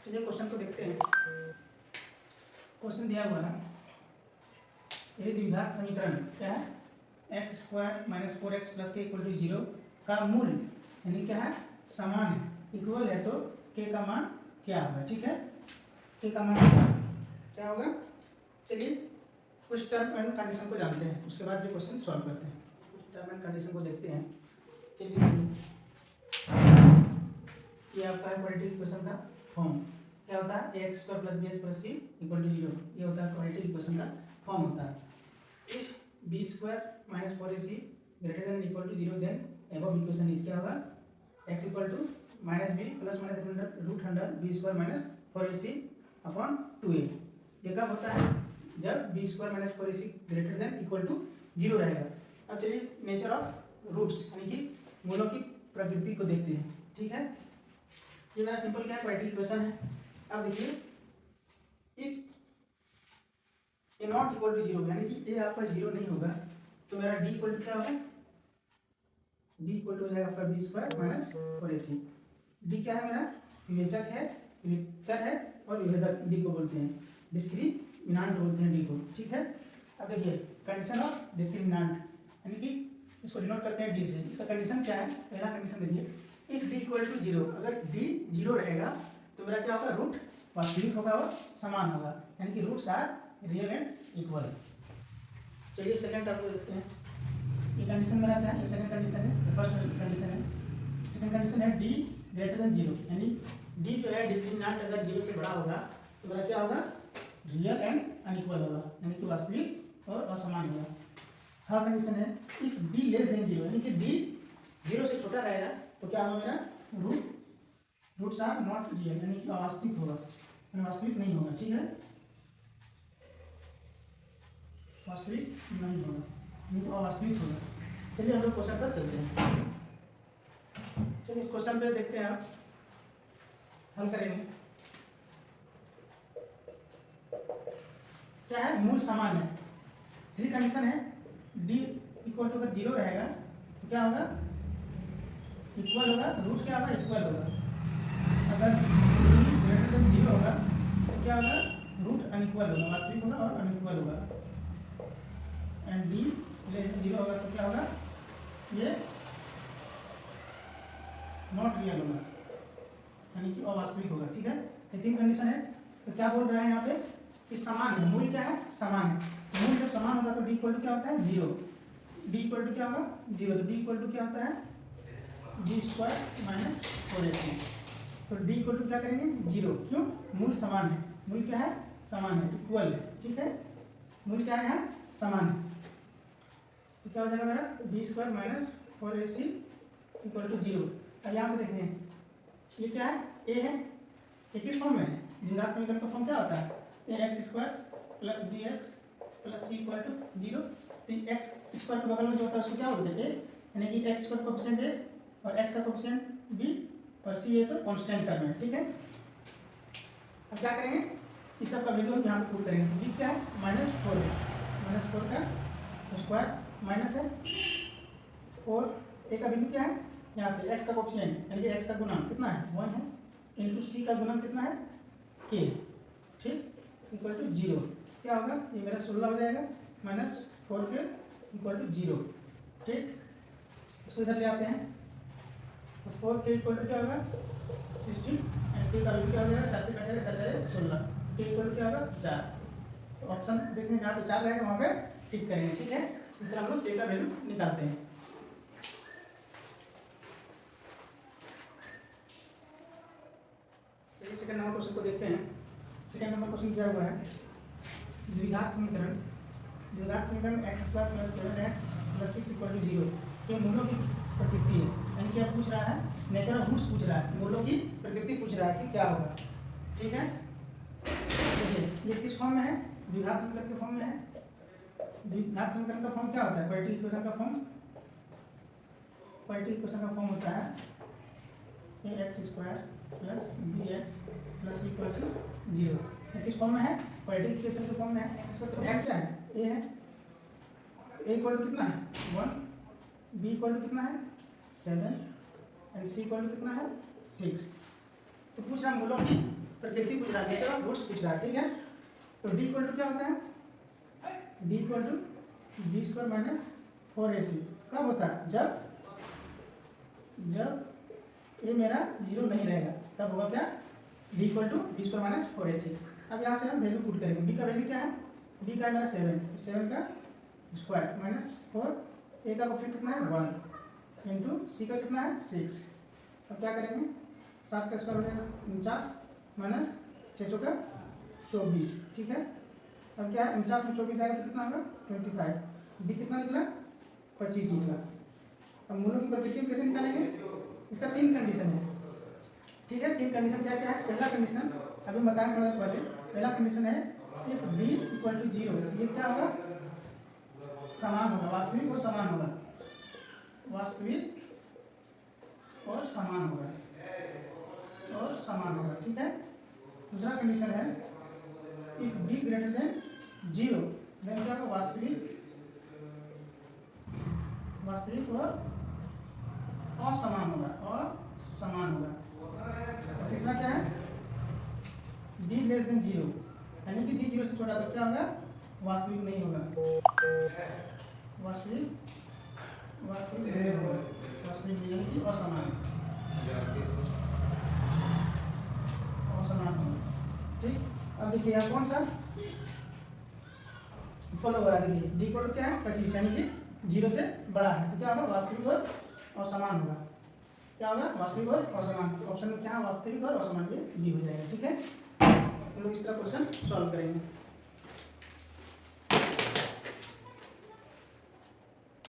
चलिए क्वेश्चन को देखते हैं। क्वेश्चन दिया हुआ है, ये द्विघात समीकरण क्या है, x square minus 4x plus के इक्वल टू 0 का मूल यानी क्या है, समान है, इक्वल है, तो के का मान क्या होगा। ठीक है, के का मान क्या होगा। चलिए कुछ टर्म एंड कंडीशन को जानते हैं, उसके बाद ये क्वेश्चन सॉल्व करते हैं। कुछ टर्म एंड कंडीशन को देखते हैं। चलिए ये आपका है क्वाड्रेटिक इक्वेशन का फॉर्म। क्या होता है, x square plus B x plus C equal to 0। ये होता है क्वाड्रेटिक इक्वेशन का फॉर्म होता है। If b square minus 4ac greater than equal to 0 then above equation is क्या होगा, x equal to minus b plus minus root under b square minus 4ac upon 2a। ये कब होता है, जब b square minus 4ac greater than equal to 0 रहेगा। अब चलिए नेचर ऑफ रूट्स यानी कि मूलों की प्रकृति को देखते हैं। ठीक है, ये मेरा सिंपल क्या है, क्वाड्रेटिक इक्वेशन है। अब देखिए, if a not equal to 0 यानी कि ए आपका 0 नहीं होगा, तो मेरा डी इक्वल टू क्या होगा, डी इक्वल टू हो जाएगा आपका B square minus 4ac। D क्या है, मेरा विवेचक है, विवेक्तर है और विभेदक डी को बोलते हैं, डिस्क्रिमिनांट बोलते हैं डी को। ठीक है, अब देखिए कंडीशन ऑफ डिस्क्रिमिनांट यानी कि इसको डिनोट करते हैं डी से। इसका कंडीशन क्या है, पहला कंडीशन देखिए, इफ डी इक्वल टू 0, अगर डी 0 रहेगा तो मेरा क्या होगा, रूट वास्तविक होगा और समान होगा, यानी कि roots are real and equal. चलिए सेकंड टर्म को देखते हैं। ये कंडीशन मेरा क्या है, ये सेकंड कंडीशन है, फर्स्ट कंडीशन है। सेकंड कंडीशन है डी ग्रेटर देन 0, यानी डी जो है डिस्क्रिमिनांट अगर 0 से बड़ा होगा तो मेरा क्या होगा, रियल एंड अनइक्वल होगा, यानी कि वास्तविक और असमान होगा। थर्ड कंडीशन है इफ डी लेस देन 0, यानी कि डी 0 से छोटा रहेगा तो क्या होगा, मेरा रूट्स आर नॉट रियल, यानी कि अवास्तविक होगा, वास्तविक नहीं होगा। ठीक है, वास्तविक नहीं होगा, नहीं तो अवास्तविक होगा। चलिए हम लोग क्वेश्चन पर चलते हैं। चलिए इस क्वेश्चन पे देखते हैं, आप हल करेंगे। क्या है, मूल समान है। थ्री कंडीशन है, डी इक्वल टू अगर 0 रहेगा तो क्या होगा, इक्वल होगा, रूट क्या होगा, इक्वल होगा। अगर डी ग्रेटर देन 0 होगा तो क्या होगा, रूट अनइक्वल होगा, वास्तविक होगा और अनइक्वल होगा। एंड डी लेस देन 0 होगा तो क्या होगा, ये नॉट रियल होगा, यानी कि अवास्तविक होगा। ठीक है, ये तीन कंडीशन है। तो क्या बोल रहे हैं यहाँ पे कि समान है, मूल क्या है, समान है। मूल जब समान होगा तो डी इक्वल टू क्या होता है, 0। डी इक्वल टू क्या होगा, 0, तो डी इक्वल टू क्या होता है, बी स्क्वायर माइनस 4ac। तो डी इक्वल टू क्या करेंगे, 0, क्यों, मूल समान है। मूल क्या है, समान है, इक्वल है। ठीक है, मूल क्या है, यहाँ समान है, तो क्या हो जाएगा मेरा, b square minus 4ac equal to 0। अब यहाँ से देखेंगे, ये क्या है, ए है, ये किस फॉर्म में है, द्विघात समीकरण का फॉर्म क्या होता है, ए x square plus B x plus C equal to 0। तो एक्स स्क्वायर के बगल में जो होता है उसको क्या बोलते हैं, ए, यानी कि एक्स स्क्वायर कोएफिशिएंट ए और एक्स का कोएफिशिएंट बी और सी ए तो कांस्टेंट टर्म है। ठीक है, अब क्या करेंगे, इस सब का वैल्यू हम यहाँ पे पुट करेंगे। बी क्या है, -4 है, -4 का स्क्वायर माइनस है, और ए का वैल्यू क्या है, यहाँ से एक्स का कोएफिशिएंट यानी कि एक्स का गुणांक कितना है, 1 है, इंटू सी का गुणांक कितना है, के। ठीक, इक्वल टू 0। क्या होगा, ये मेरा 16 हो जाएगा, -4 के इक्वल टू 0। ठीक, इसको इधर ले आते हैं, तो 4 के इक्वल टू क्या होगा, 16, एंड के का वैल्यू क्या हो जाएगा, 4 से कटेगा, 4 4 16, के इक्वल टू क्या होगा, 4। तो ऑप्शन देखने जहाँ पे 4 रहेगा वहाँ पे टिक करेंगे। ठीक है, इस तरह हम लोग के का वैल्यू निकालते हैं। चलिए सेकंड नंबर क्वेश्चन को देखते हैं। सेकंड नंबर क्वेश्चन क्या हुआ है, द्विघात समीकरण, द्विघात समीकरण x square plus 7x plus 6 equal to 0 के मूलों की प्रकृति है, यानी कि अब पूछ रहा है, नेचर ऑफ रूट्स पूछ रहा है, मूलों की प्रकृति पूछ रहा है कि क्या होगा। ठीक है, देखिए ये किस फॉर्म में है, द्विघात समीकरण के फॉर्म में है। द्विघात समीकरण का फॉर्म क्या होता है, क्वाड्रेटिक इक्वेशन का फॉर्म, क्वाड्रेटिक इक्वेशन का फॉर्म होता है ए x square plus B x plus equal to 0। किस फॉर्म में है, क्वाड्रेटिक इक्वेशन के फॉर्म में है। तो एक्स क्या है, ए है, ए इक्वल टू कितना है, 1, बी इक्वल टू कितना है, 7, एंड सी इक्वल टू कितना है, 6। तो पूछ रहा है मूलों की प्रकृति पूछ रहा है, नेचर ऑफ गुड्स पूछ रहा है, ठीक है। तो डी इक्वल टू क्या होता है, D equal to b square minus 4ac कब होता है, जब ए मेरा 0 नहीं रहेगा, तब होगा क्या, D equal to b square minus 4ac। अब यहाँ से हम वैल्यू पुट करेंगे, बी का वैल्यू क्या है, बी का है मेरा 7 का स्क्वायर माइनस 4, ए का फिर कितना है 1 इंटू सी का कितना है 6। अब क्या करेंगे, 7 का स्क्वायर हो जाएगा 49 माइनस 6 का 24, ठीक है। अब क्या है 49 में 24 आएगा तो कितना होगा 25, डी कितना निकला 25 निकला। अब मूलों की प्रकृति हम कैसे निकालेंगे, इसका 3 कंडीशन है, ठीक है। 3 कंडीशन क्या क्या है, पहला कंडीशन अभी बताएं थोड़ा देर पहले, पहला कंडीशन है इफ बी इक्वल टू 0, ये क्या होगा, समान होगा, वास्तविक और समान होगा, वास्तविक और समान होगा, और समान होगा, ठीक है। दूसरा कंडीशन है if b greater than 0, then क्या होगा, वास्तविक और असमान होगा, और समान होगा। और तीसरा क्या है, डी लेस देन 0, यानी कि डी 0 से छोटा, तो क्या होगा, वास्तविक नहीं होगा, वास्तविक नहीं होगा, वास्तविक नहीं, यानी कि असमान होगा, ठीक। अब देखिए यहाँ कौन सा फॉलो हो रहा है, देखिए डी इक्वल क्या है 25, यानी कि 0 से बड़ा है, तो क्या होगा, वास्तविक और असमान होगा, क्या होगा, वास्तविक और असमान। ऑप्शन में क्या है, वास्तविक और असमान, ये डी हो जाएगा, ठीक है। हम लोग इस तरह क्वेश्चन सॉल्व करेंगे।